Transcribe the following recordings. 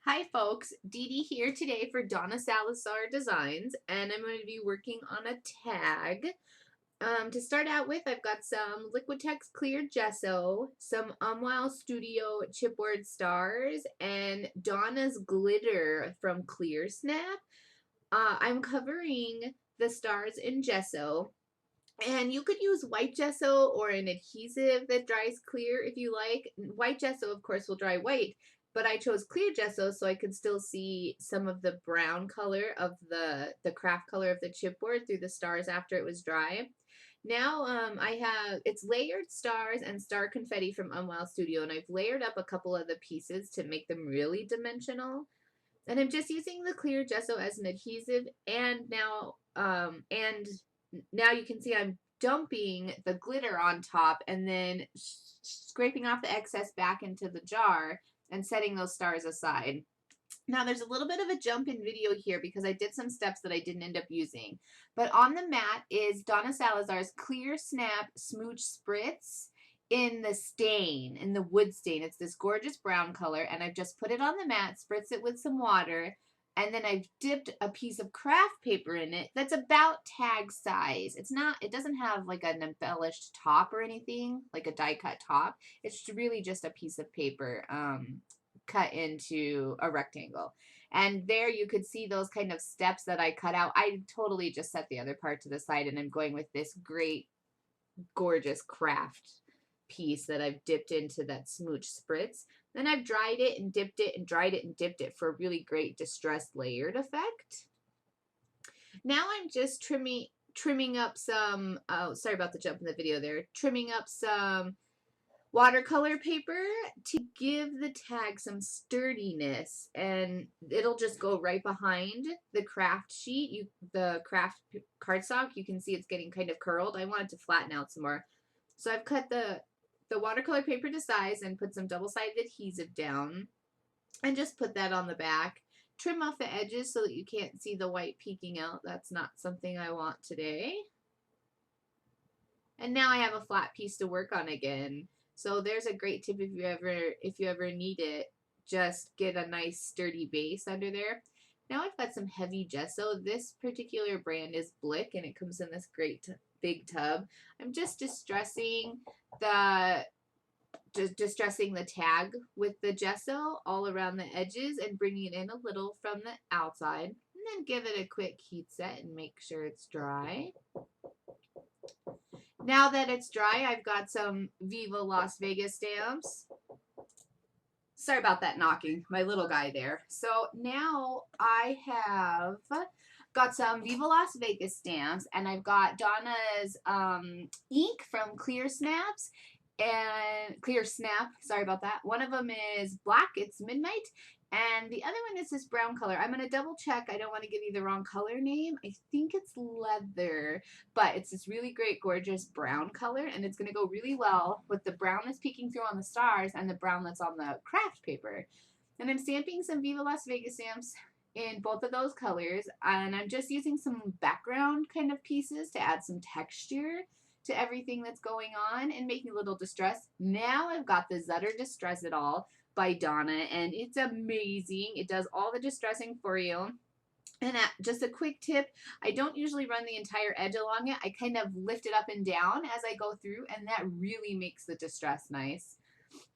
Hi folks, DeeDee here today for Donna Salazar Designs, and I'm going to be working on a tag. To start out with, I've got some Liquitex clear gesso, some Wow Studio chipboard stars, and Donna's glitter from Clearsnap. I'm covering the stars in gesso, and you could use white gesso or an adhesive that dries clear if you like. White gesso, of course, will dry white, but I chose clear gesso so I could still see some of the brown color of the craft color of the chipboard through the stars after it was dry. Now I have, it's layered stars and star confetti from Unwild Studio, and I've layered up a couple of the pieces to make them really dimensional. And I'm just using the clear gesso as an adhesive, and now you can see I'm dumping the glitter on top and then scraping off the excess back into the jar and setting those stars aside. Now there's a little bit of a jump in video here because I did some steps that I didn't end up using. But on the mat is Donna Salazar's Clearsnap Smooch Spritz in the stain, in the wood stain. It's this gorgeous brown color, and I've just put it on the mat, spritz it with some water, and then I've dipped a piece of craft paper in it that's about tag size. It doesn't have like an embellished top or anything, like a die cut top. It's really just a piece of paper cut into a rectangle. And there you could see those kind of steps that I cut out. I totally just set the other part to the side, and I'm going with this great, gorgeous craft piece that I've dipped into that smooch spritz. Then I've dried it and dipped it and dried it and dipped it for a really great distressed layered effect. Now I'm just trimming up some, oh, sorry about the jump in the video there, trimming up some watercolor paper to give the tag some sturdiness, and it'll just go right behind the craft sheet. The craft cardstock, you can see it's getting kind of curled. I want it to flatten out some more. So I've cut the watercolor paper to size and put some double-sided adhesive down and just put that on the back. Trim off the edges so that you can't see the white peeking out. That's not something I want today. And now I have a flat piece to work on again. So there's a great tip if you ever need it. Just get a nice sturdy base under there. Now I've got some heavy gesso. This particular brand is Blick, and it comes in this great big tub. I'm just distressing the tag with the gesso all around the edges and bringing it in a little from the outside. And then give it a quick heat set and make sure it's dry. Now that it's dry, I've got some Viva Las Vegas stamps. Sorry about that knocking, my little guy there. So now I have got some Viva Las Vegas stamps, and I've got Donna's ink from Clearsnap, sorry about that. One of them is black, it's midnight, and the other one is this brown color. I'm going to double check. I don't want to give you the wrong color name. I think it's leather, but it's this really great, gorgeous brown color, and it's going to go really well with the brown that's peeking through on the stars and the brown that's on the craft paper. And I'm stamping some Viva Las Vegas stamps in both of those colors, and I'm just using some background kind of pieces to add some texture to everything that's going on and making a little distress. Now I've got the Zutter Distress It All by Donna, and it's amazing. It does all the distressing for you. And just a quick tip, I don't usually run the entire edge along it. I kind of lift it up and down as I go through, and that really makes the distress nice.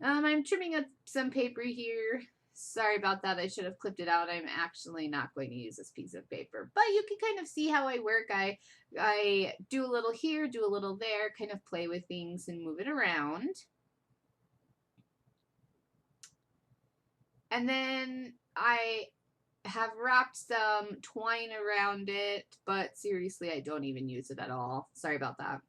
I'm trimming up some paper here. Sorry about that. I should have clipped it out. I'm actually not going to use this piece of paper. But you can kind of see how I work. I do a little here, do a little there, kind of play with things and move it around. And then I have wrapped some twine around it, but seriously, I don't even use it at all. Sorry about that.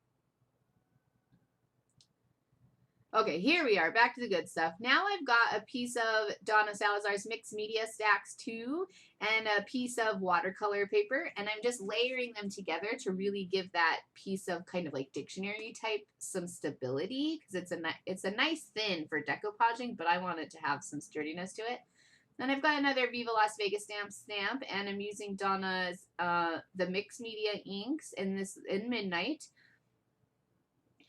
Okay, here we are, back to the good stuff. Now I've got a piece of Donna Salazar's Mixed Media Stacks 2 and a piece of watercolor paper, and I'm just layering them together to really give that piece of kind of like dictionary type some stability, because it's a nice thin for decoupaging, but I want it to have some sturdiness to it. Then I've got another Viva Las Vegas stamp, and I'm using Donna's the Mixed Media inks in Midnight.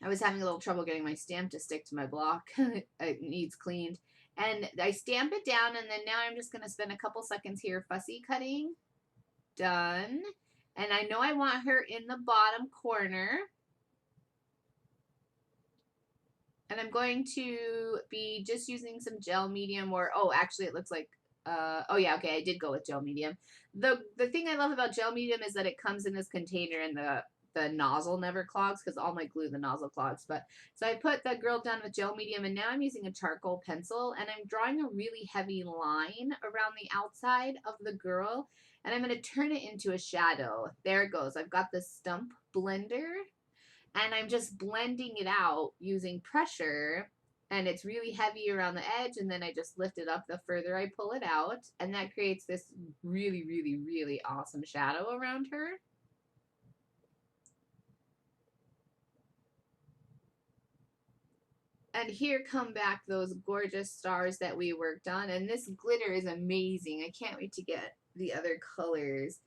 I was having a little trouble getting my stamp to stick to my block. It needs cleaned. And I stamp it down, and then now I'm just going to spend a couple seconds here fussy cutting. Done. And I know I want her in the bottom corner. And I'm going to be just using some gel medium, or, oh, actually it looks like, oh yeah, okay, I did go with gel medium. The thing I love about gel medium is that it comes in this container and the nozzle never clogs, because all my glue, the nozzle clogs. But so I put the girl down with gel medium, and now I'm using a charcoal pencil, and I'm drawing a really heavy line around the outside of the girl, and I'm going to turn it into a shadow. There it goes. I've got the stump blender, and I'm just blending it out using pressure, and it's really heavy around the edge, and then I just lift it up the further I pull it out, and that creates this really, really, really awesome shadow around her. And here come back those gorgeous stars that we worked on, and this glitter is amazing. I can't wait to get the other colors.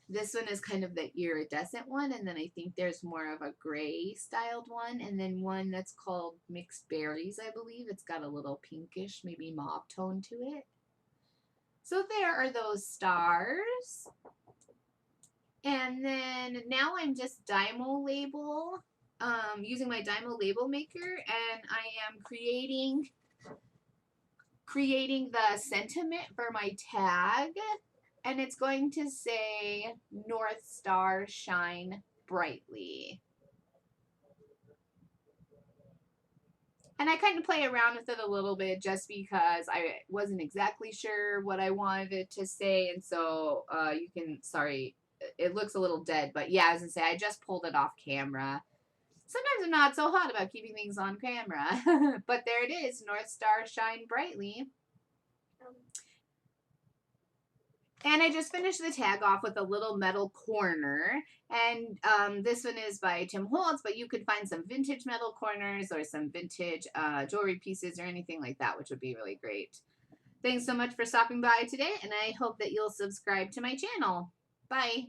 This one is kind of the iridescent one, and then I think there's more of a gray styled one, and then one that's called Mixed Berries, I believe. It's got a little pinkish, maybe mauve tone to it. So there are those stars. And then now I'm just Dymo label, using my Dymo label maker, and I am creating the sentiment for my tag. And it's going to say, North Star Shine Brightly. And I kind of play around with it a little bit just because I wasn't exactly sure what I wanted it to say. And so you can, sorry, it looks a little dead. But yeah, as I say, I just pulled it off camera. Sometimes I'm not so hot about keeping things on camera. But there it is, North Star Shine Brightly. And I just finished the tag off with a little metal corner. And this one is by Tim Holtz, but you could find some vintage metal corners or some vintage jewelry pieces or anything like that, which would be really great. Thanks so much for stopping by today, and I hope that you'll subscribe to my channel. Bye.